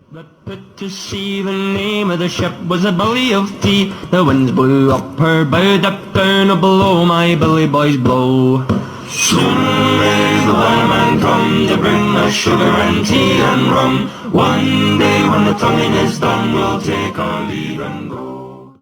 The put to sea, the name of the ship was a Billy of Tea. The winds blew up her bow, up down below my Billy boys blow. Soon may the weatherman come to bring us sugar and tea and rum. One day when the tonguing is done, we'll take our leave and go.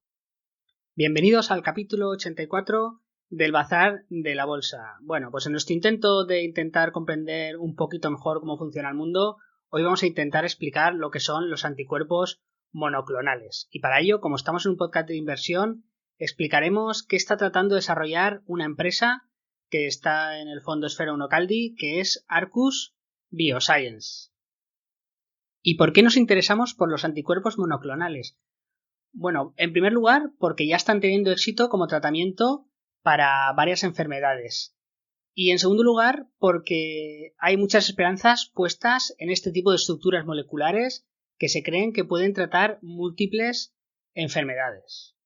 Bienvenidos al capítulo 84 del Bazar de la Bolsa. Bueno, pues en nuestro intento de intentar comprender un poquito mejor cómo funciona el mundo, hoy vamos a intentar explicar lo que son los anticuerpos monoclonales. Y para ello, como estamos en un podcast de inversión, explicaremos qué está tratando de desarrollar una empresa que está en el fondo Esfera 1 Caldi, que es Arcus Bioscience. ¿Y por qué nos interesamos por los anticuerpos monoclonales? Bueno, en primer lugar, porque ya están teniendo éxito como tratamiento para varias enfermedades. Y en segundo lugar, porque hay muchas esperanzas puestas en este tipo de estructuras moleculares que se creen que pueden tratar múltiples enfermedades.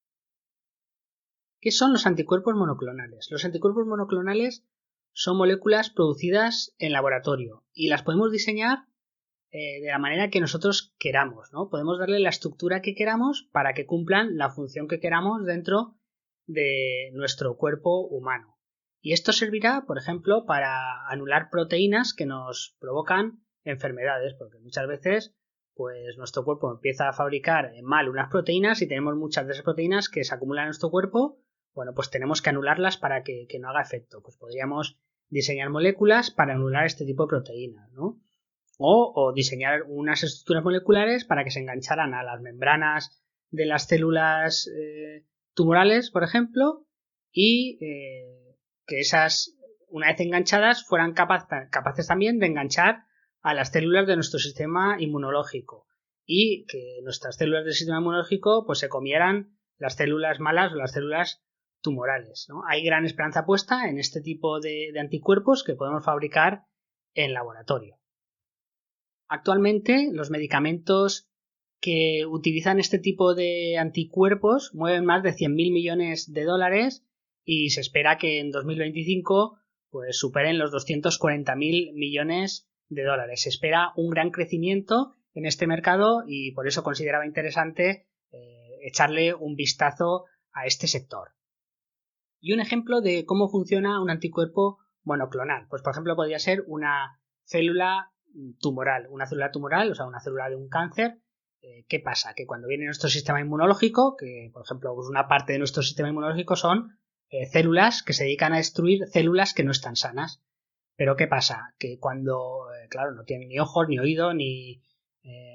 ¿Qué son los anticuerpos monoclonales? Los anticuerpos monoclonales son moléculas producidas en laboratorio y las podemos diseñar de la manera que nosotros queramos, ¿no? Podemos darle la estructura que queramos para que cumplan la función que queramos dentro de nuestro cuerpo humano. Y esto servirá, por ejemplo, para anular proteínas que nos provocan enfermedades, porque muchas veces pues nuestro cuerpo empieza a fabricar mal unas proteínas y tenemos muchas de esas proteínas que se acumulan en nuestro cuerpo. Bueno, pues tenemos que anularlas para que no haga efecto. Pues podríamos diseñar moléculas para anular este tipo de proteínas, ¿no? O diseñar unas estructuras moleculares para que se engancharan a las membranas de las células tumorales, por ejemplo, y que esas, una vez enganchadas, fueran capaces también de enganchar a las células de nuestro sistema inmunológico y que nuestras células del sistema inmunológico pues se comieran las células malas o las células tumorales, ¿no? Hay gran esperanza puesta en este tipo de anticuerpos que podemos fabricar en laboratorio. Actualmente, los medicamentos que utilizan este tipo de anticuerpos mueven más de 100.000 millones de dólares y se espera que en 2025 pues superen los 240.000 millones de dólares. Se espera un gran crecimiento en este mercado y por eso consideraba interesante echarle un vistazo a este sector. Y un ejemplo de cómo funciona un anticuerpo monoclonal. Pues por ejemplo podría ser una célula tumoral, o sea, una célula de un cáncer. ¿Qué pasa? Que cuando viene nuestro sistema inmunológico, que por ejemplo pues una parte de nuestro sistema inmunológico son células que se dedican a destruir células que no están sanas. Pero ¿qué pasa? Que cuando, claro, no tienen ni ojos, ni oído, ni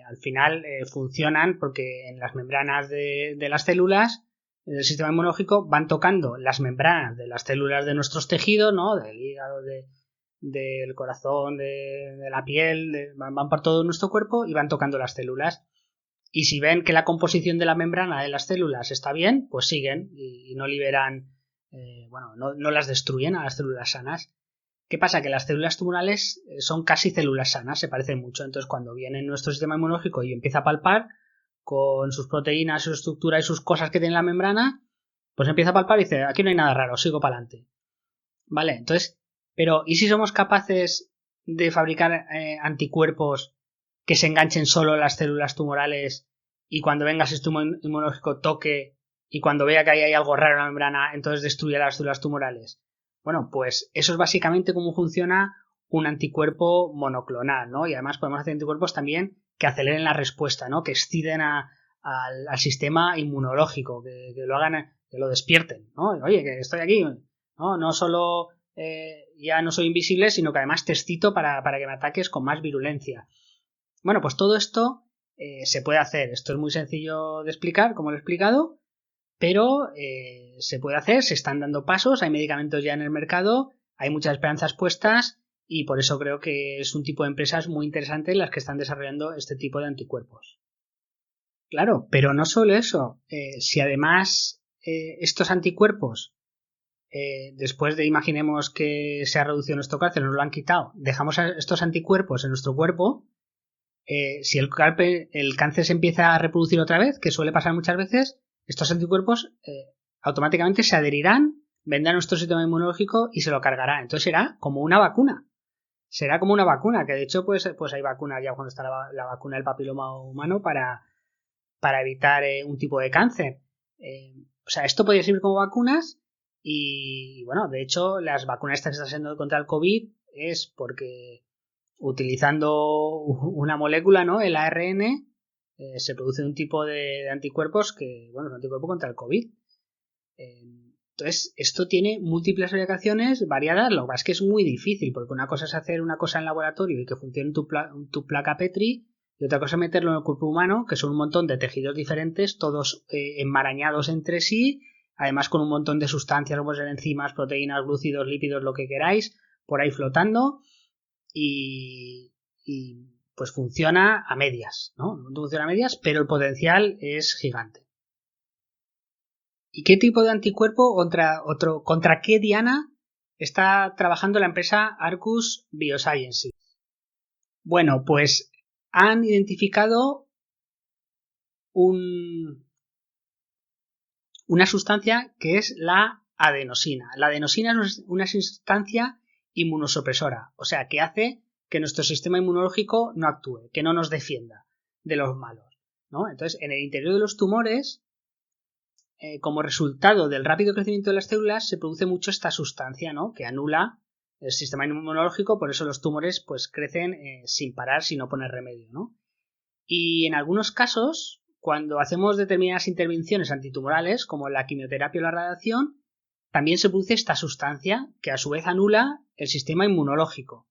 al final funcionan porque en las membranas de las células del sistema inmunológico van tocando las membranas de las células de nuestros tejidos, ¿no? Del hígado, del corazón, de la piel, van por todo nuestro cuerpo y van tocando las células. Y si ven que la composición de la membrana de las células está bien, pues siguen y no liberan, no las destruyen a las células sanas. ¿Qué pasa? Que las células tumorales son casi células sanas, se parecen mucho. Entonces cuando viene nuestro sistema inmunológico y empieza a palpar con sus proteínas, su estructura y sus cosas que tiene la membrana, pues empieza a palpar y dice, aquí no hay nada raro, sigo para adelante. Vale, entonces, pero ¿y si somos capaces de fabricar anticuerpos que se enganchen solo a las células tumorales y cuando venga el sistema inmunológico toque y cuando vea que ahí hay algo raro en la membrana, entonces destruya las células tumorales? Bueno, pues eso es básicamente cómo funciona un anticuerpo monoclonal, ¿no? Y además podemos hacer anticuerpos también que aceleren la respuesta, ¿no? Que exciten al sistema inmunológico, que lo hagan, que lo despierten, ¿no? Oye, que estoy aquí, ¿no? No solo ya no soy invisible, sino que además te excito para que me ataques con más virulencia. Bueno, pues todo esto se puede hacer. Esto es muy sencillo de explicar, como lo he explicado, pero se puede hacer, se están dando pasos, hay medicamentos ya en el mercado, hay muchas esperanzas puestas y por eso creo que es un tipo de empresas muy interesante las que están desarrollando este tipo de anticuerpos. Claro, pero no solo eso, si además estos anticuerpos después de, imaginemos que se ha reducido nuestro cáncer, nos lo han quitado, dejamos estos anticuerpos en nuestro cuerpo, si el cáncer se empieza a reproducir otra vez, que suele pasar muchas veces, estos anticuerpos automáticamente se adherirán, vendrá a nuestro sistema inmunológico y se lo cargará. Entonces será como una vacuna. será como una vacuna, que de hecho pues hay vacunas ya cuando está la vacuna del papiloma humano para evitar un tipo de cáncer. O sea, esto podría servir como vacunas y, bueno, de hecho, las vacunas estas que están siendo contra el COVID es porque utilizando una molécula, ¿no? El ARN, se produce un tipo de anticuerpos que, bueno, es un anticuerpo contra el COVID. Entonces, esto tiene múltiples aplicaciones variadas, lo que pasa es que es muy difícil, porque una cosa es hacer una cosa en laboratorio y que funcione en tu placa Petri, y otra cosa es meterlo en el cuerpo humano, que son un montón de tejidos diferentes, todos enmarañados entre sí, además con un montón de sustancias, como ser enzimas, proteínas, glúcidos, lípidos, lo que queráis, por ahí flotando, y pues funciona a medias, ¿no? Funciona a medias, pero el potencial es gigante. ¿Y qué tipo de anticuerpo contra qué diana está trabajando la empresa Arcus Biosciences? Bueno, pues han identificado una sustancia que es la adenosina. La adenosina es una sustancia inmunosupresora, o sea, que hace que nuestro sistema inmunológico no actúe, que no nos defienda de los malos, ¿no? Entonces, en el interior de los tumores, como resultado del rápido crecimiento de las células, se produce mucho esta sustancia, ¿no? Que anula el sistema inmunológico, por eso los tumores pues crecen sin parar, sin no poner remedio, ¿no? Y en algunos casos, cuando hacemos determinadas intervenciones antitumorales, como la quimioterapia o la radiación, también se produce esta sustancia que a su vez anula el sistema inmunológico,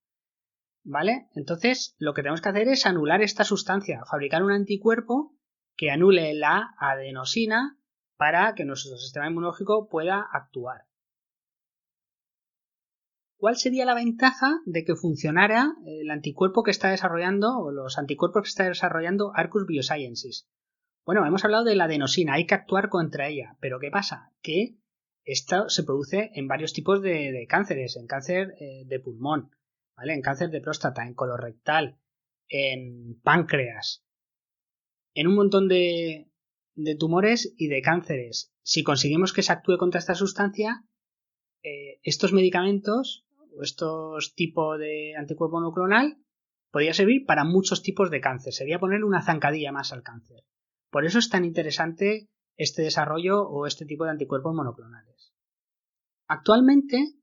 ¿vale? Entonces, lo que tenemos que hacer es anular esta sustancia, fabricar un anticuerpo que anule la adenosina para que nuestro sistema inmunológico pueda actuar. ¿Cuál sería la ventaja de que funcionara el anticuerpo que está desarrollando o los anticuerpos que está desarrollando Arcus Biosciences? Bueno, hemos hablado de la adenosina, hay que actuar contra ella, pero ¿qué pasa? Que esto se produce en varios tipos de cánceres, en cáncer de pulmón, ¿vale? En cáncer de próstata, en colorectal, en páncreas, en un montón de tumores y de cánceres. Si conseguimos que se actúe contra esta sustancia, estos medicamentos o estos tipos de anticuerpo monoclonal podría servir para muchos tipos de cáncer. Sería ponerle una zancadilla más al cáncer. Por eso es tan interesante este desarrollo o este tipo de anticuerpos monoclonales. Actualmente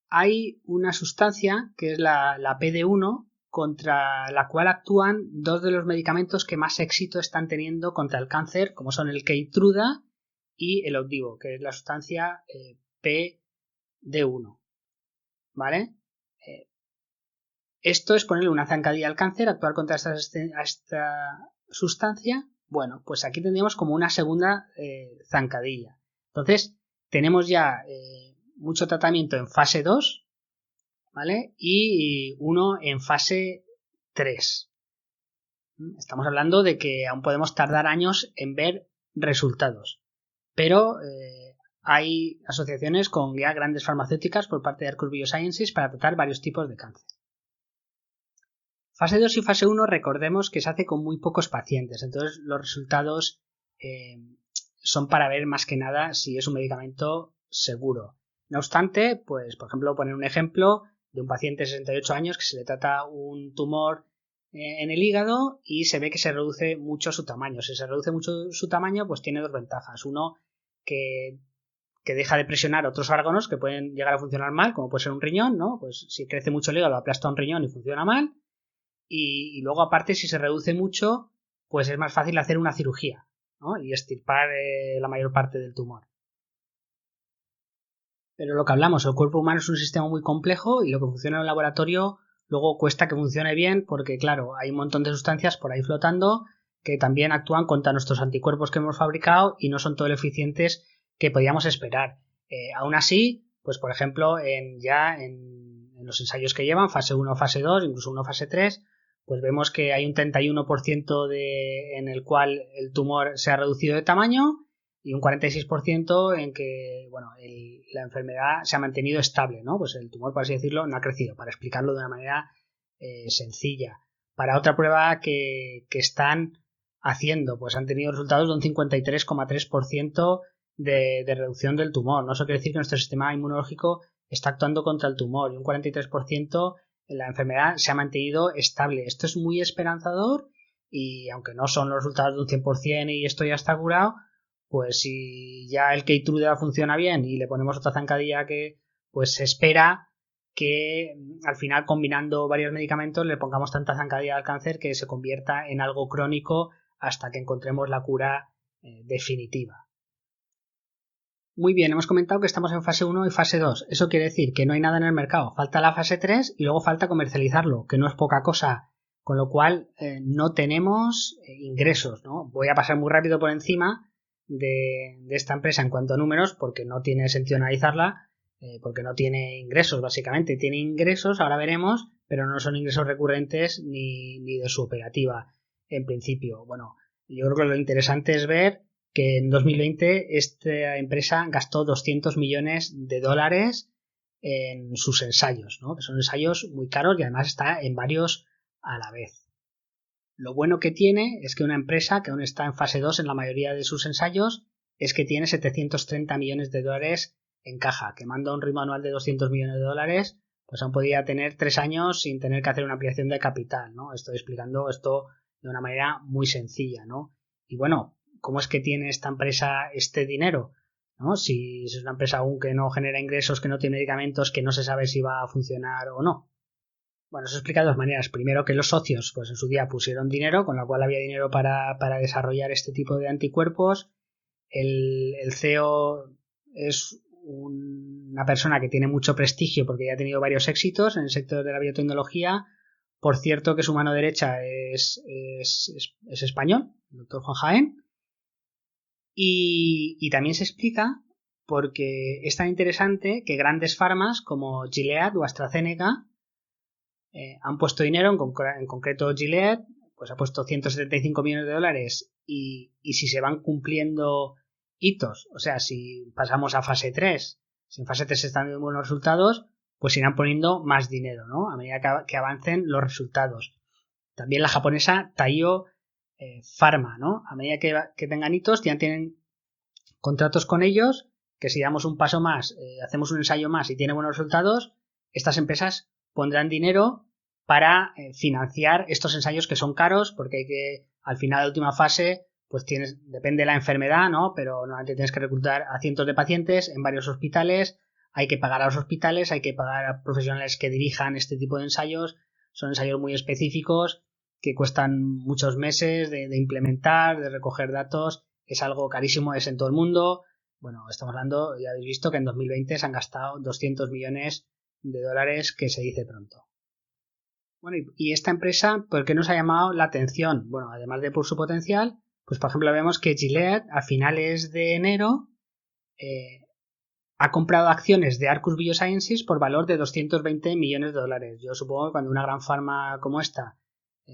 hay una sustancia que es la PD-1 contra la cual actúan dos de los medicamentos que más éxito están teniendo contra el cáncer, como son el Keytruda y el Opdivo, que es la sustancia PD-1, ¿vale? Esto es ponerle una zancadilla al cáncer, actuar contra esta sustancia. Bueno, pues aquí tendríamos como una segunda zancadilla. Entonces, tenemos ya mucho tratamiento en fase 2, ¿vale? Y uno en fase 3. Estamos hablando de que aún podemos tardar años en ver resultados. Pero hay asociaciones con ya grandes farmacéuticas por parte de Arcus Biosciences para tratar varios tipos de cáncer. Fase 2 y fase 1, recordemos que se hace con muy pocos pacientes, entonces los resultados son para ver más que nada si es un medicamento seguro. No obstante, pues por ejemplo, poner un ejemplo de un paciente de 68 años que se le trata un tumor en el hígado y se ve que se reduce mucho su tamaño. Si se reduce mucho su tamaño, pues tiene dos ventajas. Uno, que deja de presionar otros órganos que pueden llegar a funcionar mal, como puede ser un riñón, ¿no? Pues si crece mucho el hígado, aplasta un riñón y funciona mal. Y luego, aparte, si se reduce mucho, pues es más fácil hacer una cirugía, ¿no? Y extirpar la mayor parte del tumor. Pero lo que hablamos, el cuerpo humano es un sistema muy complejo y lo que funciona en el laboratorio luego cuesta que funcione bien porque, claro, hay un montón de sustancias por ahí flotando que también actúan contra nuestros anticuerpos que hemos fabricado y no son todo lo eficientes que podíamos esperar. Aún así, pues por ejemplo, en los ensayos que llevan, fase 1, fase 2, incluso 1, fase 3, pues vemos que hay un 31% en el cual el tumor se ha reducido de tamaño y un 46% en que, bueno, la enfermedad se ha mantenido estable, ¿no? Pues el tumor, por así decirlo, no ha crecido, para explicarlo de una manera sencilla. Para otra prueba que están haciendo, pues han tenido resultados de un 53,3% de reducción del tumor. No eso quiere decir que nuestro sistema inmunológico está actuando contra el tumor y un 43% la enfermedad se ha mantenido estable. Esto es muy esperanzador y aunque no son los resultados de un 100% y esto ya está curado, pues si ya el Keytruda funciona bien y le ponemos otra zancadilla que pues se espera que al final combinando varios medicamentos le pongamos tanta zancadilla al cáncer que se convierta en algo crónico hasta que encontremos la cura definitiva. Muy bien, hemos comentado que estamos en fase 1 y fase 2. Eso quiere decir que no hay nada en el mercado. Falta la fase 3 y luego falta comercializarlo, que no es poca cosa. Con lo cual no tenemos ingresos, ¿no? Voy a pasar muy rápido por encima de esta empresa en cuanto a números porque no tiene sentido analizarla, porque no tiene ingresos básicamente. Tiene ingresos, ahora veremos, pero no son ingresos recurrentes ni de su operativa en principio. Bueno, yo creo que lo interesante es ver que en 2020 esta empresa gastó 200 millones de dólares en sus ensayos, ¿no? Que son ensayos muy caros y además está en varios a la vez. Lo bueno que tiene es que una empresa que aún está en fase 2 en la mayoría de sus ensayos es que tiene 730 millones de dólares en caja, que manda un ritmo anual de 200 millones de dólares, pues aún podría tener 3 años sin tener que hacer una ampliación de capital, ¿no? Estoy explicando esto de una manera muy sencilla, ¿no? Y bueno, ¿cómo es que tiene esta empresa este dinero? ¿No? Si es una empresa aún que no genera ingresos, que no tiene medicamentos, que no se sabe si va a funcionar o no. Bueno, eso explica de dos maneras. Primero, que los socios, pues en su día pusieron dinero, con lo cual había dinero para desarrollar este tipo de anticuerpos. El CEO es una persona que tiene mucho prestigio porque ya ha tenido varios éxitos en el sector de la biotecnología. Por cierto, que su mano derecha es español, el doctor Juan Jaén. Y también se explica porque es tan interesante que grandes farmas como Gilead o AstraZeneca han puesto dinero, en concreto Gilead, pues ha puesto 175 millones de dólares y si se van cumpliendo hitos, o sea, si pasamos a fase 3, si en fase 3 se están dando buenos resultados, pues irán poniendo más dinero, ¿no? A medida que avancen los resultados. También la japonesa Taiyo Pharma, ¿no? A medida que tengan hitos, ya tienen contratos con ellos, que si damos un paso más, hacemos un ensayo más y tiene buenos resultados, estas empresas pondrán dinero para financiar estos ensayos que son caros, porque hay que, al final de la última fase, pues depende de la enfermedad, ¿no? Pero normalmente tienes que reclutar a cientos de pacientes en varios hospitales, hay que pagar a los hospitales, hay que pagar a profesionales que dirijan este tipo de ensayos, son ensayos muy específicos que cuestan muchos meses de implementar, de recoger datos, es algo carísimo, es en todo el mundo. Bueno, estamos hablando, ya habéis visto que en 2020 se han gastado 200 millones de dólares, que se dice pronto. Bueno, y esta empresa, ¿por qué nos ha llamado la atención? Bueno, además de por su potencial, pues por ejemplo vemos que Gilead a finales de enero ha comprado acciones de Arcus Biosciences por valor de 220 millones de dólares. Yo supongo que cuando una gran farma como esta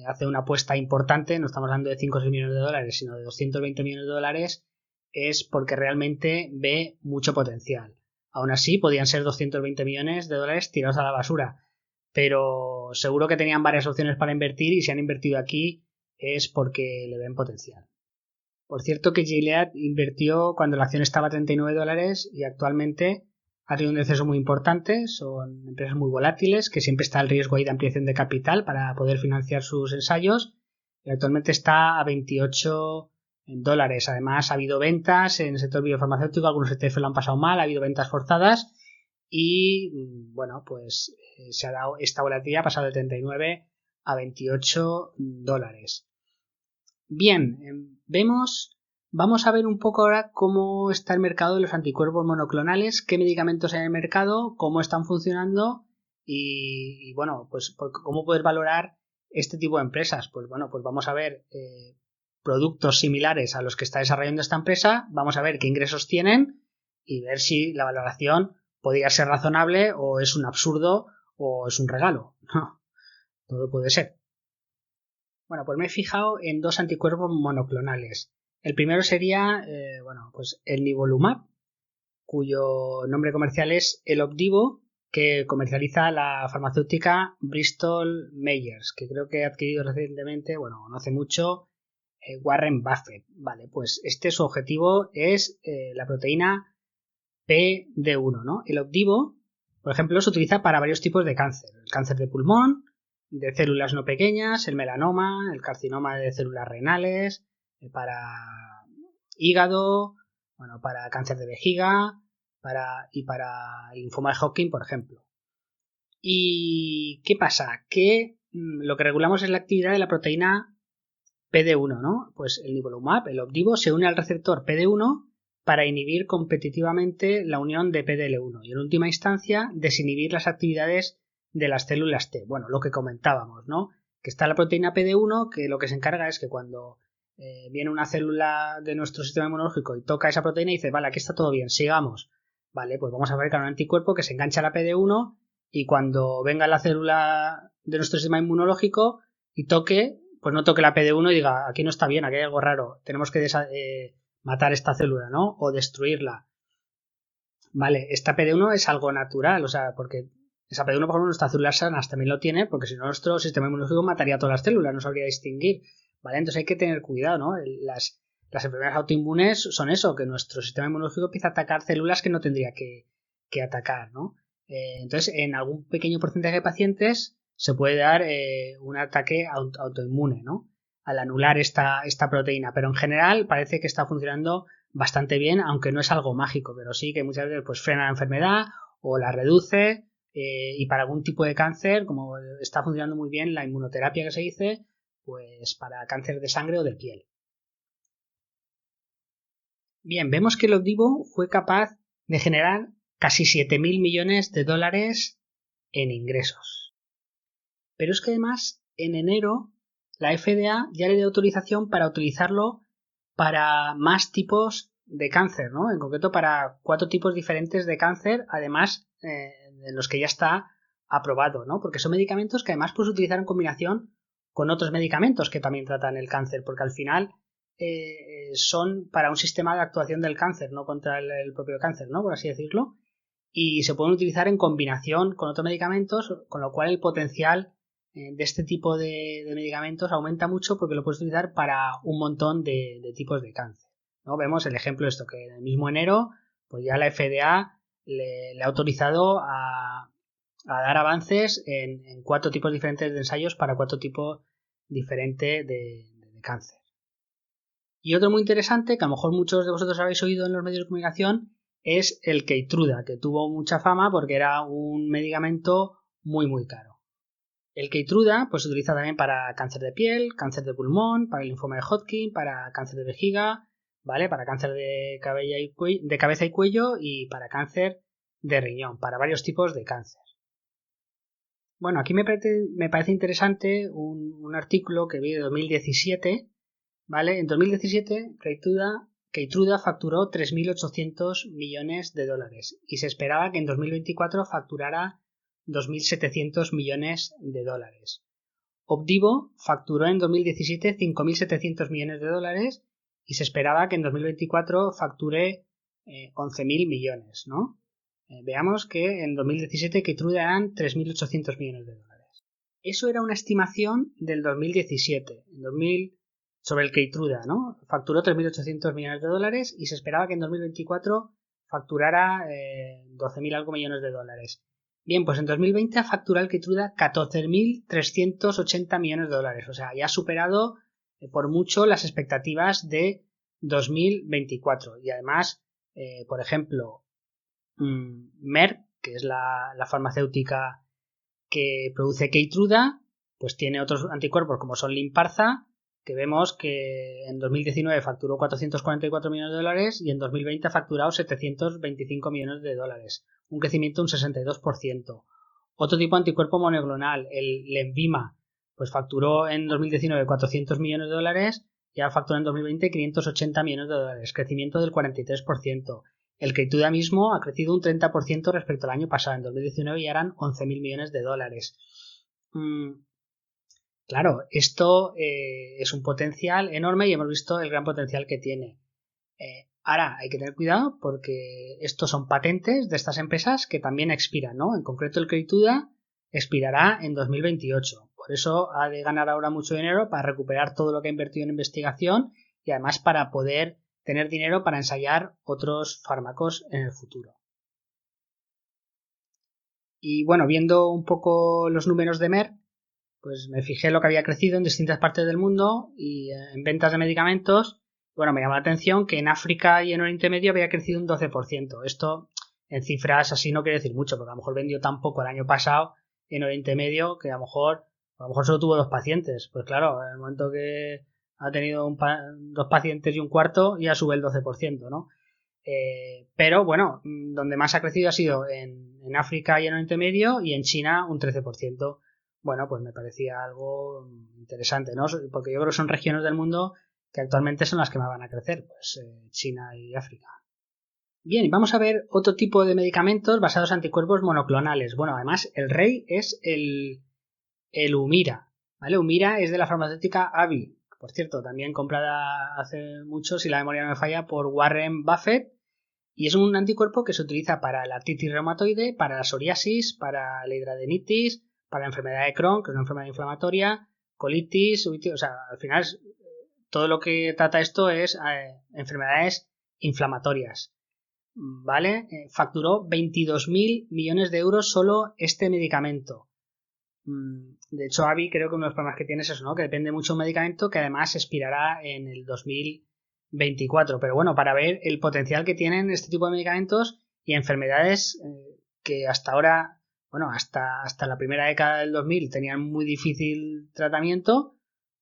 hace una apuesta importante, no estamos hablando de 5 o 6 millones de dólares, sino de 220 millones de dólares, es porque realmente ve mucho potencial. Aún así, podían ser 220 millones de dólares tirados a la basura, pero seguro que tenían varias opciones para invertir y si han invertido aquí es porque le ven potencial. Por cierto que Gilead invirtió cuando la acción estaba a 39 dólares y actualmente ha tenido un descenso muy importante. Son empresas muy volátiles que siempre está el riesgo ahí de ampliación de capital para poder financiar sus ensayos y actualmente está a 28 dólares. Además ha habido ventas en el sector biofarmacéutico, algunos ETF lo han pasado mal, ha habido ventas forzadas y bueno, pues se ha dado esta volatilidad, ha pasado de 39 a 28 dólares. Bien, vamos a ver un poco ahora cómo está el mercado de los anticuerpos monoclonales, qué medicamentos hay en el mercado, cómo están funcionando y bueno, pues cómo poder valorar este tipo de empresas. Pues bueno, pues vamos a ver productos similares a los que está desarrollando esta empresa, vamos a ver qué ingresos tienen y ver si la valoración podría ser razonable o es un absurdo o es un regalo. Todo puede ser. Bueno, pues me he fijado en dos anticuerpos monoclonales. El primero sería, pues el nivolumab, cuyo nombre comercial es Elopdivo, que comercializa la farmacéutica Bristol Myers, que creo que ha adquirido recientemente, no hace mucho, Warren Buffett. Vale, pues su objetivo es la proteína PD1, ¿no? Elopdivo Por ejemplo, se utiliza para varios tipos de cáncer. El cáncer de pulmón, de células no pequeñas, el melanoma, el carcinoma de células renales, para hígado, bueno, para cáncer de vejiga y para linfoma de Hodgkin, por ejemplo. ¿Y qué pasa? Que lo que regulamos es la actividad de la proteína PD1, ¿no? Pues el nivolumab, el Opdivo, se une al receptor PD1 para inhibir competitivamente la unión de PDL1 y en última instancia desinhibir las actividades de las células T. Bueno, lo que comentábamos, ¿no? Que está la proteína PD1 que lo que se encarga es que cuando viene una célula de nuestro sistema inmunológico y toca esa proteína y dice, vale, aquí está todo bien, sigamos. Vale, pues vamos a fabricar un anticuerpo que se engancha a la PD1 y cuando venga la célula de nuestro sistema inmunológico y toque, pues no toque la PD1 y diga, aquí no está bien, aquí hay algo raro, tenemos que matar esta célula, ¿no? O destruirla. Vale, esta PD1 es algo natural, o sea, porque esa PD1, por ejemplo, nuestras células sanas también lo tiene, porque si no nuestro sistema inmunológico mataría a todas las células, no sabría distinguir, ¿vale? Entonces hay que tener cuidado, ¿no? Las enfermedades autoinmunes son eso, que nuestro sistema inmunológico empieza a atacar células que no tendría que atacar, ¿no? Entonces, en algún pequeño porcentaje de pacientes se puede dar un ataque autoinmune, ¿no? Al anular esta proteína, pero en general parece que está funcionando bastante bien, aunque no es algo mágico, pero sí que muchas veces pues frena la enfermedad o la reduce y para algún tipo de cáncer, como está funcionando muy bien la inmunoterapia que se dice, pues para cáncer de sangre o de piel. Bien, vemos que el Opdivo fue capaz de generar casi 7.000 millones de dólares en ingresos. Pero es que además, en enero, la FDA ya le dio autorización para utilizarlo para más tipos de cáncer, ¿no? En concreto para 4 tipos diferentes de cáncer, además en los que ya está aprobado, ¿no? Porque son medicamentos que además puedes utilizar en combinación con otros medicamentos que también tratan el cáncer, porque al final son para un sistema de actuación del cáncer, no contra el propio cáncer, ¿no? Por así decirlo. Y se pueden utilizar en combinación con otros medicamentos, con lo cual el potencial de este tipo de medicamentos aumenta mucho porque lo puedes utilizar para un montón de tipos de cáncer, ¿no? Vemos el ejemplo de esto, que en el mismo enero pues ya la FDA le ha autorizado a dar avances en 4 tipos diferentes de ensayos para 4 tipos diferentes de cáncer. Y otro muy interesante, que a lo mejor muchos de vosotros habéis oído en los medios de comunicación, es el Keytruda, que tuvo mucha fama porque era un medicamento muy muy caro. El Keytruda pues, se utiliza también para cáncer de piel, cáncer de pulmón, para el linfoma de Hodgkin, para cáncer de vejiga, ¿vale? Para cáncer de cabeza y cuello y para cáncer de riñón, para varios tipos de cáncer. Bueno, aquí me parece interesante un artículo que vi de 2017, ¿vale? En 2017 Keytruda facturó 3.800 millones de dólares y se esperaba que en 2024 facturara 2.700 millones de dólares. Opdivo facturó en 2017 5.700 millones de dólares y se esperaba que en 2024 facture 11.000 millones, ¿no? Veamos que en 2017 Keytruda eran 3.800 millones de dólares. Eso era una estimación del 2017. Sobre el Keytruda, ¿no? Facturó 3.800 millones de dólares y se esperaba que en 2024 facturara 12.000 algo millones de dólares. Bien, pues en 2020 ha facturado el Keytruda 14.380 millones de dólares. O sea, ya ha superado por mucho las expectativas de 2024. Y además, por ejemplo, Merck, que es la farmacéutica que produce Keytruda, pues tiene otros anticuerpos como son Lynparza, que vemos que en 2019 facturó 444 millones de dólares y en 2020 ha facturado 725 millones de dólares, un crecimiento de un 62%. Otro tipo de anticuerpo monoclonal, el Lenvima, pues facturó en 2019 400 millones de dólares y ha facturado en 2020 580 millones de dólares, crecimiento del 43%. El Keytruda mismo ha crecido un 30% respecto al año pasado. En 2019 ya eran 11.000 millones de dólares. Claro, esto es un potencial enorme y hemos visto el gran potencial que tiene. Ahora hay que tener cuidado porque estos son patentes de estas empresas que también expiran, ¿no? En concreto el Keytruda expirará en 2028. Por eso ha de ganar ahora mucho dinero para recuperar todo lo que ha invertido en investigación y además para poder tener dinero para ensayar otros fármacos en el futuro. Y bueno, viendo un poco los números de Merck, pues me fijé lo que había crecido en distintas partes del mundo y en ventas de medicamentos. Bueno, me llamó la atención que en África y en Oriente Medio había crecido un 12%. Esto en cifras así no quiere decir mucho, porque a lo mejor vendió tan poco el año pasado en Oriente Medio que a lo mejor solo tuvo 2 pacientes. Pues claro, en el momento que ha tenido 2 pacientes y un cuarto, ya sube el 12%, ¿no? Pero bueno, donde más ha crecido ha sido en África y en Oriente Medio y en China un 13%. Bueno, pues me parecía algo interesante, ¿no? Porque yo creo que son regiones del mundo que actualmente son las que más van a crecer, pues China y África. Bien, y vamos a ver otro tipo de medicamentos basados en anticuerpos monoclonales. Bueno, además el rey es el Humira, ¿vale? Humira es de la farmacéutica AbbVie, por cierto, también comprada hace mucho, si la memoria no me falla, por Warren Buffett, y es un anticuerpo que se utiliza para la artritis reumatoide, para la psoriasis, para la hidradenitis, para la enfermedad de Crohn, que es una enfermedad inflamatoria, colitis, o sea, al final todo lo que trata esto es enfermedades inflamatorias, ¿vale? Facturó 22.000 millones de euros solo este medicamento. De hecho, AbbVie creo que uno de los problemas que tiene es eso, ¿no? Que depende mucho de un medicamento que además expirará en el 2024. Pero bueno, para ver el potencial que tienen este tipo de medicamentos y enfermedades que hasta ahora, bueno, hasta la primera década del 2000 tenían muy difícil tratamiento,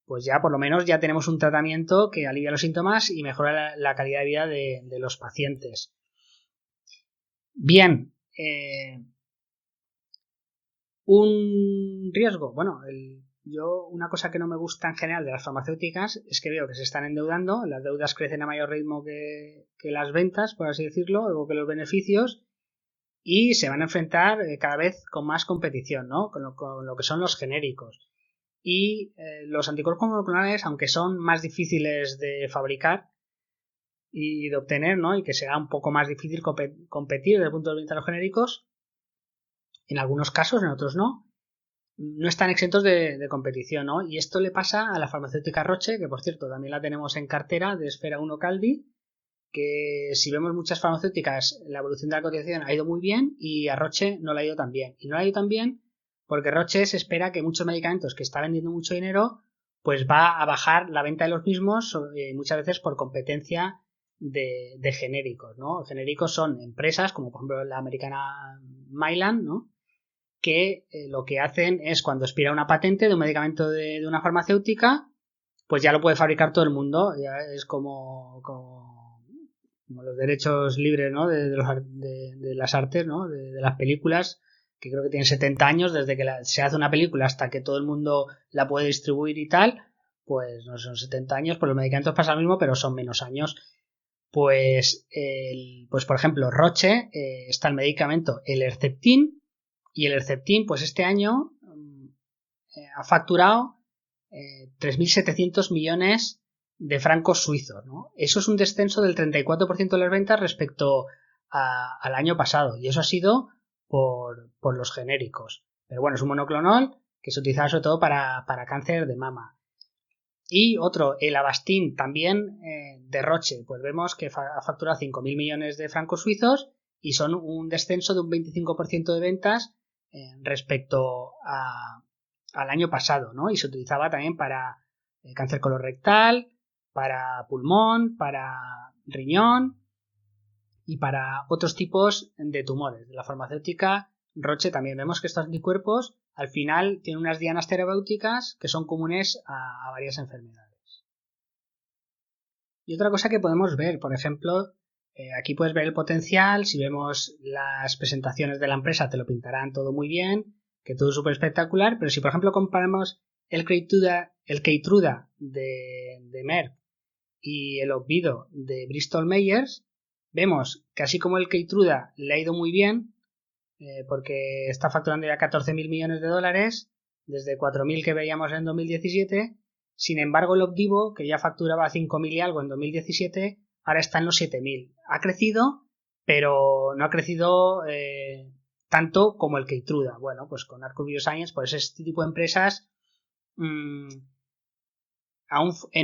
pues ya por lo menos ya tenemos un tratamiento que alivia los síntomas y mejora la calidad de vida de los pacientes. Bien, un riesgo. Bueno, una cosa que no me gusta en general de las farmacéuticas es que veo que se están endeudando, las deudas crecen a mayor ritmo que las ventas, por así decirlo, o que los beneficios, y se van a enfrentar cada vez con más competición, ¿no? Con lo que son los genéricos. Y los anticuerpos monoclonales, aunque son más difíciles de fabricar y de obtener, ¿no? Y que será un poco más difícil competir desde el punto de vista de los genéricos, en algunos casos, en otros no están exentos de competición, ¿no? Y esto le pasa a la farmacéutica Roche, que por cierto también la tenemos en cartera de Esfera 1 Caldi, que si vemos muchas farmacéuticas, la evolución de la cotización ha ido muy bien y a Roche no le ha ido tan bien. Y no le ha ido tan bien porque Roche se espera que muchos medicamentos que está vendiendo mucho dinero, pues va a bajar la venta de los mismos, muchas veces por competencia de genéricos, ¿no? Genéricos son empresas como por ejemplo la americana Mylan, ¿no? Que lo que hacen es cuando expira una patente de un medicamento de una farmacéutica, pues ya lo puede fabricar todo el mundo. Ya es como los derechos libres, ¿no? de las artes, ¿no? De las películas, que creo que tienen 70 años desde que se hace una película hasta que todo el mundo la puede distribuir y tal. Pues no son 70 años, pues los medicamentos pasa lo mismo, pero son menos años. Pues por ejemplo, Roche está el medicamento el Herceptin, y el Herceptin, pues este año ha facturado 3.700 millones de francos suizos, ¿no? Eso es un descenso del 34% de las ventas respecto al año pasado, y eso ha sido por los genéricos. Pero bueno, es un monoclonal que se utiliza sobre todo para cáncer de mama. Y otro, el Avastin, también de Roche, pues vemos que ha facturado 5.000 millones de francos suizos y son un descenso de un 25% de ventas respecto al año pasado, ¿no? Y se utilizaba también para cáncer colorectal, para pulmón, para riñón y para otros tipos de tumores. De la farmacéutica Roche también vemos que estos anticuerpos al final tienen unas dianas terapéuticas que son comunes a varias enfermedades. Y otra cosa que podemos ver, por ejemplo, aquí puedes ver el potencial. Si vemos las presentaciones de la empresa te lo pintarán todo muy bien, que todo es súper espectacular, pero si por ejemplo comparamos el Keytruda de Merck y el Opvido de Bristol Myers, vemos que así como el Keytruda le ha ido muy bien, porque está facturando ya 14.000 millones de dólares desde 4.000 que veíamos en 2017. Sin embargo, el Opdivo, que ya facturaba 5.000 y algo en 2017, ahora está en los 7.000. Ha crecido, pero no ha crecido tanto como el Keytruda. Bueno, pues con Arcus Bioscience, pues este tipo de empresas en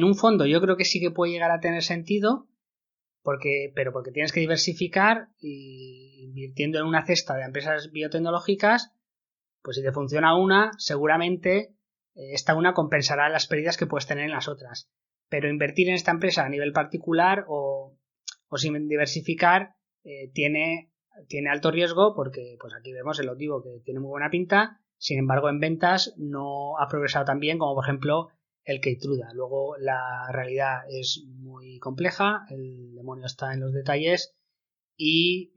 un fondo yo creo que sí que puede llegar a tener sentido, porque tienes que diversificar y invirtiendo en una cesta de empresas biotecnológicas, pues si te funciona una, seguramente esta una compensará las pérdidas que puedes tener en las otras. Pero invertir en esta empresa a nivel particular o sin diversificar tiene alto riesgo porque pues aquí vemos el Opdivo que tiene muy buena pinta, sin embargo en ventas no ha progresado tan bien como por ejemplo el Keytruda. Luego la realidad es muy compleja, el demonio está en los detalles y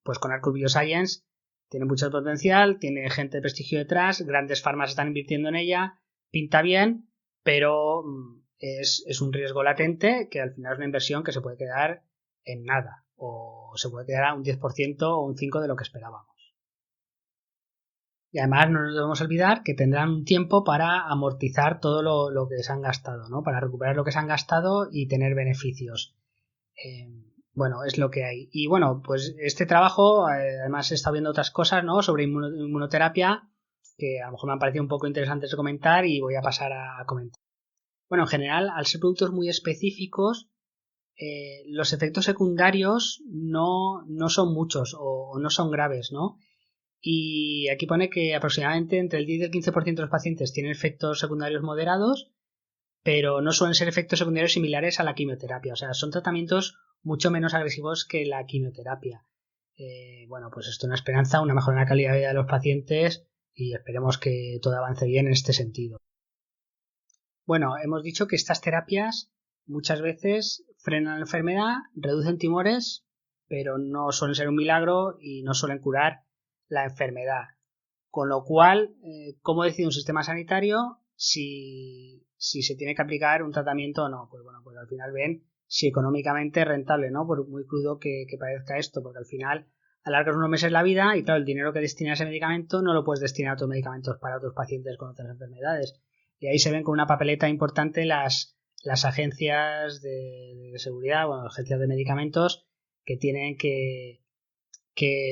pues con Arcus Bioscience tiene mucho potencial, tiene gente de prestigio detrás, grandes farmas están invirtiendo en ella, pinta bien, pero es un riesgo latente que al final es una inversión que se puede quedar en nada o se puede quedar a un 10% o un 5% de lo que esperábamos. Y además no nos debemos olvidar que tendrán un tiempo para amortizar todo lo que se han gastado, ¿no? Para recuperar lo que se han gastado y tener beneficios. Bueno, es lo que hay. Y bueno, pues este trabajo, además he estado viendo otras cosas, ¿no? Sobre inmunoterapia, que a lo mejor me han parecido un poco interesantes de comentar y voy a pasar a comentar. Bueno, en general, al ser productos muy específicos, los efectos secundarios no son muchos o no son graves, ¿no? Y aquí pone que aproximadamente entre el 10 y el 15% de los pacientes tienen efectos secundarios moderados, pero no suelen ser efectos secundarios similares a la quimioterapia. O sea, son tratamientos mucho menos agresivos que la quimioterapia. Bueno, pues esto es una esperanza, una mejora en la calidad de vida de los pacientes y esperemos que todo avance bien en este sentido. Bueno, hemos dicho que estas terapias muchas veces frenan la enfermedad, reducen tumores, pero no suelen ser un milagro y no suelen curar la enfermedad. Con lo cual, ¿cómo decide un sistema sanitario si se tiene que aplicar un tratamiento o no? Pues bueno, pues al final ven si económicamente es rentable, ¿no? Por muy crudo que parezca esto, porque al final alargas unos meses la vida y claro, el dinero que destinas a ese medicamento no lo puedes destinar a otros medicamentos para otros pacientes con otras enfermedades. Y ahí se ven con una papeleta importante las agencias de seguridad, bueno, agencias de medicamentos que tienen que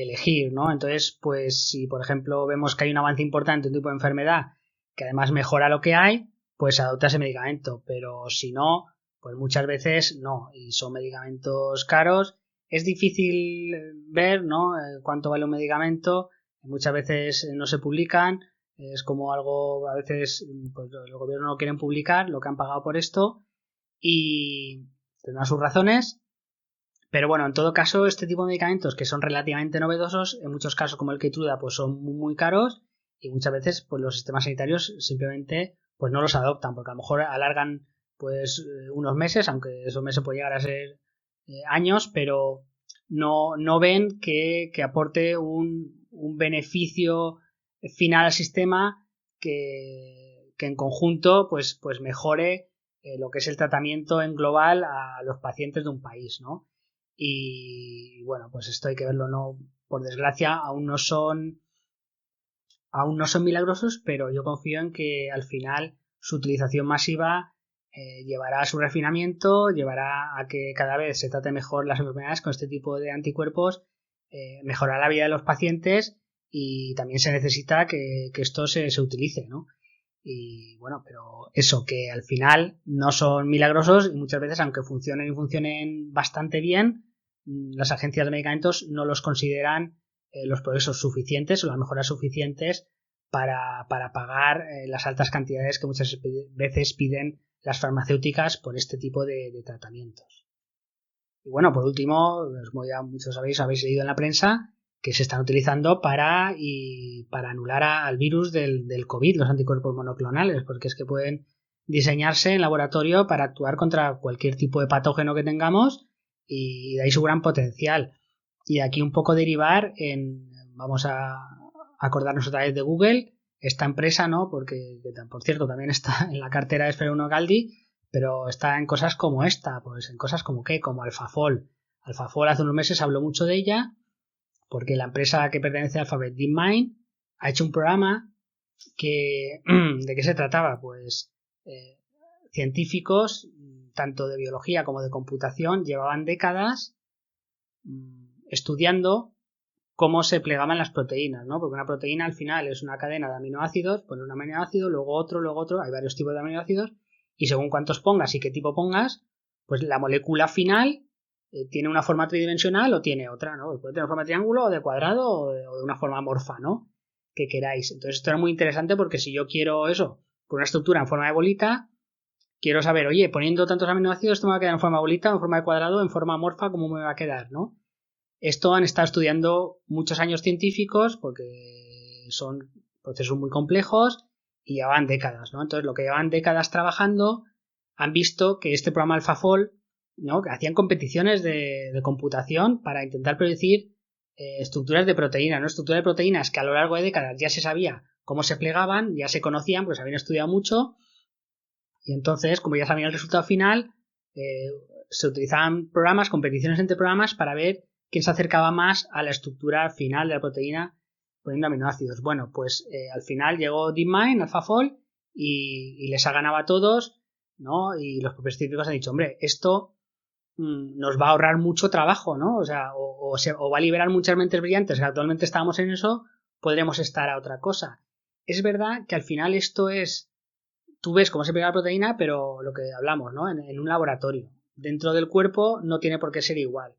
elegir, ¿no? Entonces, pues si por ejemplo vemos que hay un avance importante en un tipo de enfermedad que además mejora lo que hay, pues adopta ese medicamento, pero si no, pues muchas veces no, y son medicamentos caros. Es difícil ver, ¿no? Cuánto vale un medicamento, muchas veces no se publican, es como algo, a veces pues los gobiernos no quieren publicar lo que han pagado por esto y tendrán sus razones. Pero bueno, en todo caso, este tipo de medicamentos que son relativamente novedosos, en muchos casos como el Keytruda, pues son muy, muy caros y muchas veces pues los sistemas sanitarios simplemente pues no los adoptan porque a lo mejor alargan pues unos meses, aunque esos meses pueden llegar a ser años, pero no ven que aporte un beneficio final al sistema que en conjunto pues mejore lo que es el tratamiento en global a los pacientes de un país, ¿no? Y bueno, pues esto hay que verlo, no, por desgracia aún no son milagrosos, pero yo confío en que al final su utilización masiva llevará a su refinamiento, llevará a que cada vez se trate mejor las enfermedades con este tipo de anticuerpos, mejorará la vida de los pacientes y también se necesita que esto se utilice, ¿no? Y bueno, pero eso, que al final no son milagrosos y muchas veces, aunque funcionen y funcionen bastante bien, las agencias de medicamentos no los consideran los progresos suficientes o las mejoras suficientes para pagar las altas cantidades que muchas veces piden las farmacéuticas por este tipo de tratamientos. Y bueno, por último, como ya muchos habéis leído en la prensa, que se están utilizando para anular al virus del COVID, los anticuerpos monoclonales, porque es que pueden diseñarse en laboratorio para actuar contra cualquier tipo de patógeno que tengamos y de ahí su gran potencial. Y de aquí un poco derivar vamos a acordarnos otra vez de Google, esta empresa, ¿no? Porque por cierto también está en la cartera de Esfera 1 Galdi, pero está en cosas como esta, pues en cosas como como Alphafol. Alphafol hace unos meses habló mucho de ella, porque la empresa que pertenece a Alphabet DeepMind ha hecho un programa ¿de qué se trataba? Pues científicos, tanto de biología como de computación, llevaban décadas estudiando cómo se plegaban las proteínas, ¿no? Porque una proteína al final es una cadena de aminoácidos, pones un aminoácido, luego otro, hay varios tipos de aminoácidos, y según cuántos pongas y qué tipo pongas, pues la molécula final ¿tiene una forma tridimensional o tiene otra, ¿no? Puede tener forma de triángulo o de cuadrado o de una forma amorfa, ¿no? Que queráis. Entonces esto era muy interesante porque si yo quiero eso, por una estructura en forma de bolita, quiero saber, oye, poniendo tantos aminoácidos, ¿esto me va a quedar en forma de bolita, en forma de cuadrado, en forma amorfa, cómo me va a quedar, ¿no? Esto han estado estudiando muchos años científicos porque son procesos muy complejos y llevan décadas, ¿no? Entonces, lo que llevan décadas trabajando, han visto que este programa AlphaFold, ¿no? Que hacían competiciones de computación para intentar predecir estructuras de proteínas, ¿no? Estructuras de proteínas que a lo largo de décadas ya se sabía cómo se plegaban, ya se conocían, pues habían estudiado mucho, y entonces, como ya sabían el resultado final, se utilizaban programas, competiciones entre programas para ver quién se acercaba más a la estructura final de la proteína poniendo aminoácidos. Bueno, pues al final llegó DeepMind, AlphaFold, y les ha ganado a todos, ¿no? Y los propios científicos han dicho, hombre, esto nos va a ahorrar mucho trabajo, ¿no? O sea, o va a liberar muchas mentes brillantes, que actualmente estábamos en eso, podremos estar a otra cosa. Es verdad que al final esto es, tú ves cómo se pega la proteína, pero lo que hablamos, ¿no? En un laboratorio. Dentro del cuerpo no tiene por qué ser igual.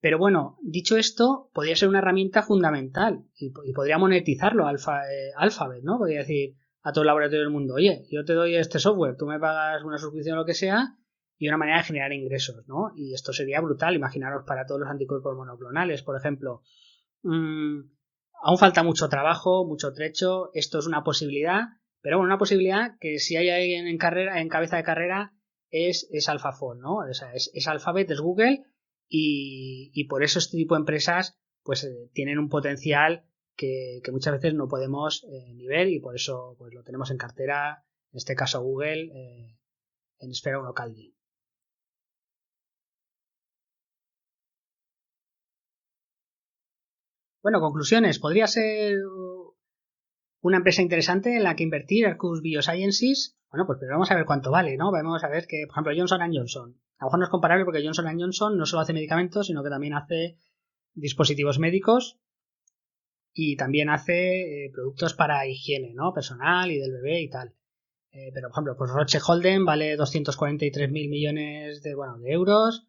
Pero bueno, dicho esto, podría ser una herramienta fundamental y podría monetizarlo Alphabet, ¿no? Podría decir a todo el laboratorio del mundo, oye, yo te doy este software, tú me pagas una suscripción o lo que sea, y una manera de generar ingresos, ¿no? Y esto sería brutal, imaginaros para todos los anticuerpos monoclonales, por ejemplo. Aún falta mucho trabajo, mucho trecho, esto es una posibilidad, pero bueno, una posibilidad que si hay alguien en cabeza de carrera es AlphaFold, ¿no? O sea, es Alphabet, es Google, y por eso este tipo de empresas pues tienen un potencial que muchas veces no podemos ni ver, y por eso pues lo tenemos en cartera, en este caso Google, en Esfera 1 Caldi. Bueno, conclusiones. Podría ser una empresa interesante en la que invertir, Arcus Biosciences. Bueno, pues pero vamos a ver cuánto vale, ¿no? Vamos a ver que, por ejemplo, Johnson Johnson. A lo mejor no es comparable porque Johnson Johnson no solo hace medicamentos, sino que también hace dispositivos médicos y también hace productos para higiene, ¿no? Personal y del bebé y tal. Pero, por ejemplo, pues Roche Holden vale 243.000 millones de euros.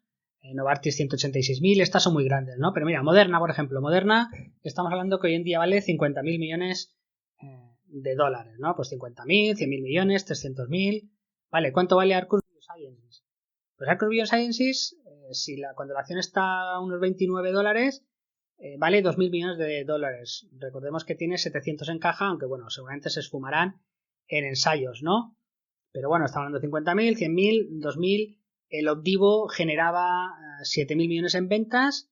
Novartis 186.000, estas son muy grandes, ¿no? Pero mira, Moderna, por ejemplo, Moderna, estamos hablando que hoy en día vale 50.000 millones de dólares, ¿no? Pues 50.000, 100.000 millones, 300.000. Vale, ¿cuánto vale Arcus Biosciences? Pues Arcus Biosciences, cuando la acción está a unos 29 dólares, vale 2.000 millones de dólares. Recordemos que tiene 700 en caja, aunque bueno, seguramente se esfumarán en ensayos, ¿no? Pero bueno, estamos hablando de 50.000, 100.000, 2.000. El Opdivo generaba 7.000 millones en ventas.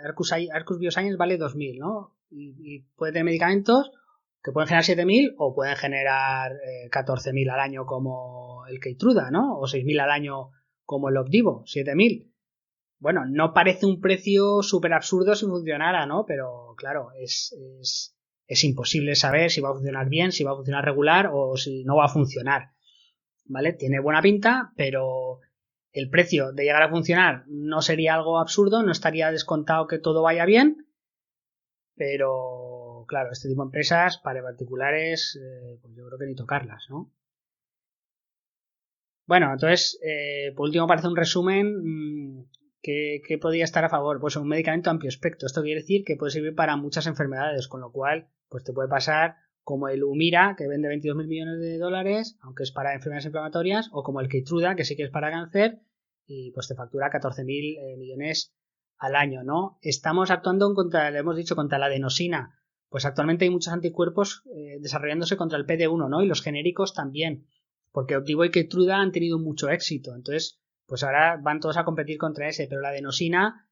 Arcus Bioscience vale 2.000, ¿no? Y puede tener medicamentos que pueden generar 7.000 o pueden generar 14.000 al año como el Keytruda, ¿no? O 6.000 al año como el Opdivo, 7.000. Bueno, no parece un precio súper absurdo si funcionara, ¿no? Pero claro, es imposible saber si va a funcionar bien, si va a funcionar regular o si no va a funcionar, ¿vale? Tiene buena pinta, pero el precio de llegar a funcionar no sería algo absurdo, no estaría descontado que todo vaya bien, pero claro, este tipo de empresas para particulares, pues yo creo que ni tocarlas, ¿no? Bueno, entonces, por último, para hacer un resumen, ¿qué podría estar a favor? Pues un medicamento amplio espectro. Esto quiere decir que puede servir para muchas enfermedades, con lo cual, pues te puede pasar como el Humira, que vende 22.000 millones de dólares, aunque es para enfermedades inflamatorias, o como el Keytruda, que sí que es para cáncer, y pues te factura 14.000 millones al año, ¿no? Estamos actuando le hemos dicho, contra la adenosina. Pues actualmente hay muchos anticuerpos desarrollándose contra el PD1, ¿no? Y los genéricos también, porque Opdivo y Keytruda han tenido mucho éxito. Entonces, pues ahora van todos a competir contra ese, pero la adenosina,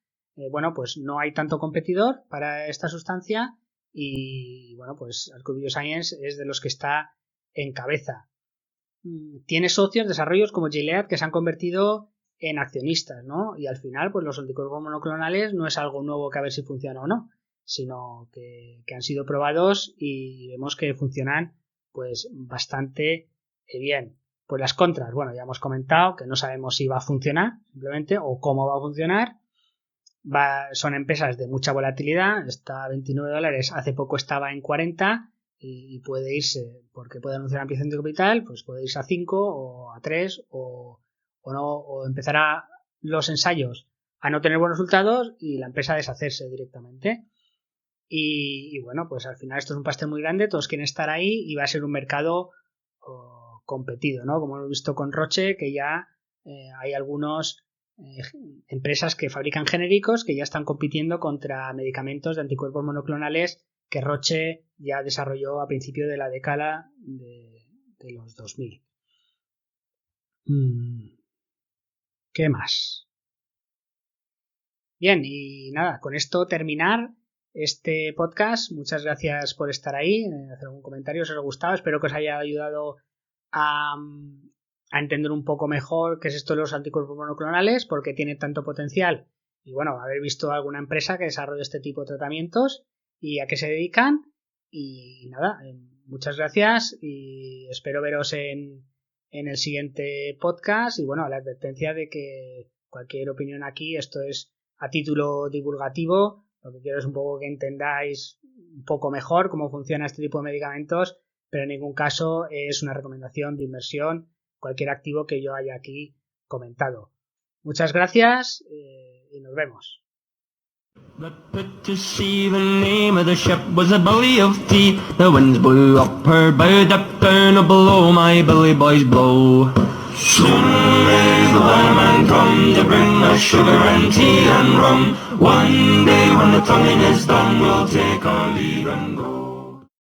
bueno, pues no hay tanto competidor para esta sustancia y, bueno, pues Arcus Bioscience es de los que está en cabeza. Tiene socios, desarrollos como Gilead que se han convertido en accionistas, ¿no? Y al final, pues los anticuerpos monoclonales no es algo nuevo que a ver si funciona o no, sino que han sido probados y vemos que funcionan pues bastante bien. Pues las contras, bueno, ya hemos comentado que no sabemos si va a funcionar simplemente o cómo va a funcionar. Son empresas de mucha volatilidad, está a 29 dólares, hace poco estaba en 40 y puede irse, porque puede anunciar ampliación de capital, pues puede irse a 5 o a 3 o no, o empezará los ensayos a no tener buenos resultados y la empresa a deshacerse directamente. Y bueno, pues al final esto es un pastel muy grande, todos quieren estar ahí y va a ser un mercado competido, ¿no? Como hemos visto con Roche, que ya hay algunas empresas que fabrican genéricos que ya están compitiendo contra medicamentos de anticuerpos monoclonales que Roche ya desarrolló a principio de la década de los 2000. ¿Qué más? Bien, y nada, con esto terminar este podcast. Muchas gracias por estar ahí, hacer algún comentario si os ha gustado. Espero que os haya ayudado a entender un poco mejor qué es esto de los anticuerpos monoclonales, por qué tiene tanto potencial y bueno, haber visto alguna empresa que desarrolla este tipo de tratamientos y a qué se dedican. Y nada, muchas gracias y espero veros en el siguiente podcast. Y bueno, la advertencia de que cualquier opinión aquí, esto es a título divulgativo. Lo que quiero es un poco que entendáis un poco mejor cómo funciona este tipo de medicamentos, pero en ningún caso es una recomendación de inversión cualquier activo que yo haya aquí comentado. Muchas gracias y nos vemos. But put to sea, the name of the ship was a Billy of Tea. The winds blew up her bow, up down, or below my Billy boys blow. Soon may the wellerman come to bring us sugar and tea and rum. One day when the tonguing is done, we'll take our leave and